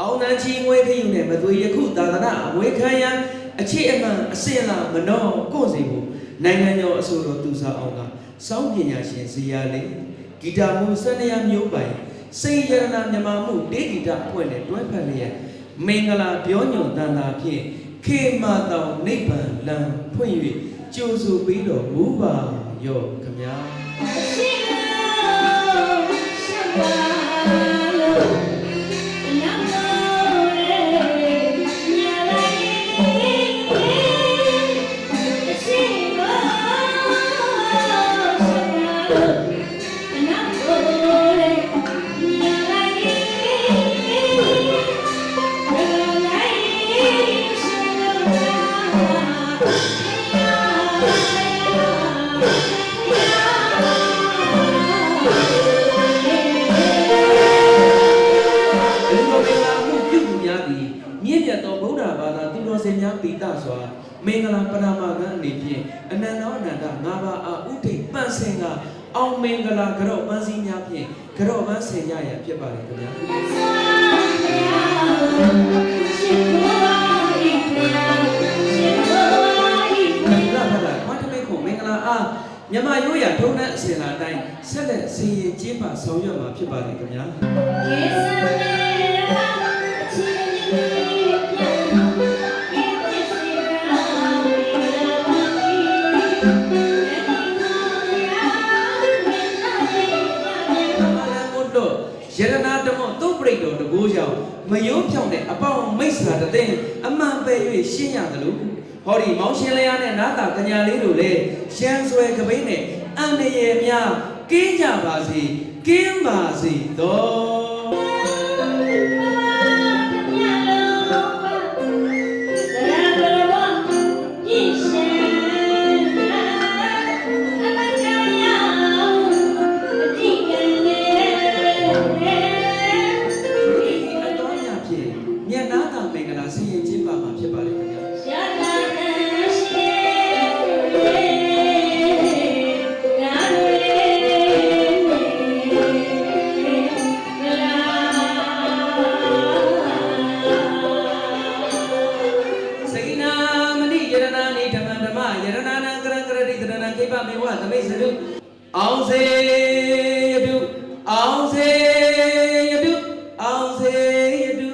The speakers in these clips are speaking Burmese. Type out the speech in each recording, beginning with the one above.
အောင်နန်းချင်းငွေခယူနဲ့မသွေယခုသာသနာအဝေခံရန်အခြေအမှန်အစင်လာမနှောကို့စီဘူးနိုင်ငံတော်အစိုးရသူစားအောင်ကစောင်းပညာရှင်ဇေယျလေးဂီတာမှုစန္ဒယာမျိုးပိုင်စိတ်ရတနာမြမမှုတေဂီတာအဖွဲ့နဲ့တွဲဖက်လျက်မင်္ဂလာပြောညွန်တန်တာဖြင့်ခေမာတောင်နိဗ္ဗာန်လံဖွင့်၍ကြိုးဆိုပြီးတော်မူပါရောခမညာပိတစွာမင်္ဂလာပဏာမကံအနေဖြင့်အနန္တောအနန္တငါးပါးအာဥထိတ်ပန့်စင်ကအောင်မင်္ဂလာကြော့ပန်းစည်းများဖြင့်ကြော့ပန်းဆင်ကြရဖြစ်ပါလေခင်ဗျာမြမရိုးရထုံးတဲ့အစဉ်လာတိုင်းဆက်လက်စီရင်ကျင်းပဆောင်ရွက်မှာဖြစ်ပါလေခင်ဗျာရတနာတမောသုတ်ပရိတ်တော်တကိုးကြောင့်မယိုးဖြောင်းတဲ့အပေါင်းမိတ်ဆွာတသိန်းအမှန်ပဲ၍ရှင်းရတယ်လို့ဟောဒီမောင်ရှင်လျားနဲ့နာတာကညာလေးတို့လည်းရှမ်းဆွဲကပိန်းနဲ့အန္တရာယ်များကင်းကြပါစေကင်းပါစေတော်အောင်စေယတုအောင်စေယတုအောင်စေယတု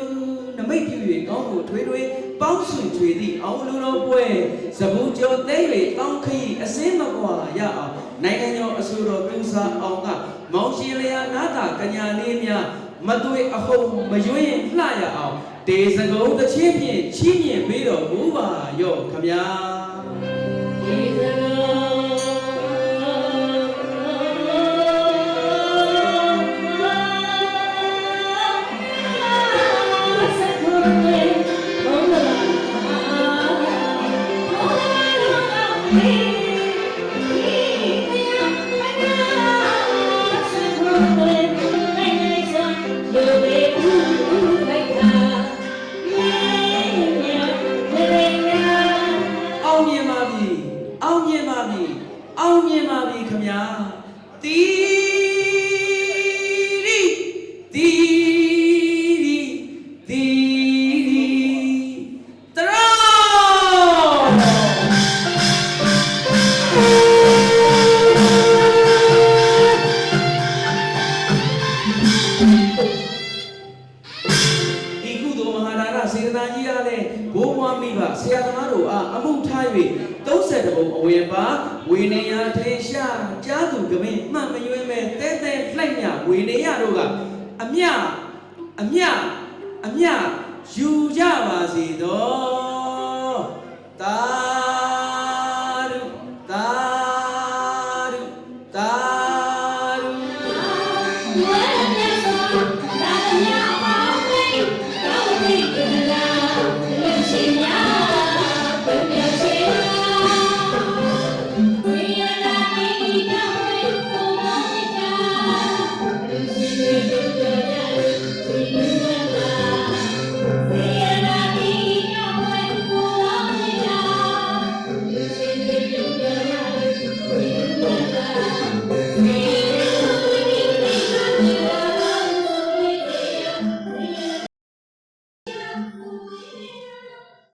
နမိတ်ပြု၍ကောင်းကိုထွေးထွေးပေါင်းဆွေထွေသည့်အောင်လူတော်ပွဲဇဗူကျော်သိ၍ကောင်းခရီးအစင်းမကွာရအောင်နိုင်ငံတော်အစိုးရသူစားအောင်ကမောင်ရှင်လျာနာတာကညာလေးများမသွေအဟုန်မရွေးလှရအောင်တေစကုံတစ်ချင်းဖြင့်ချီးမြှင့်ပေးတော်မူပါရောခမညာအောင်မြင်ပါပြီခမညာတီရီတီရီတီရီတရောဒီကုသိုလ်မဟာဒါနစေတနာကြီးရတဲ့ဘိုးဘွားမိဘဆရာသမားတို့အားအမှုထား၍30ဘုံအဝေပါဝေနေရထေရှာကြားသူကမင်းမှန်မရွေးမဲ့တဲတဲလှိုက်မြဝေနေရတို့ကအမြယူကြပါစေတော့တာရုတာရုတာရုဝေနေသောတာမြပါမေကောင်းပြီလာလူရှိများဘယ်လိုရှိအ Hãy subscribe cho kênh Ghiền Mì Gõ để không bỏ lỡ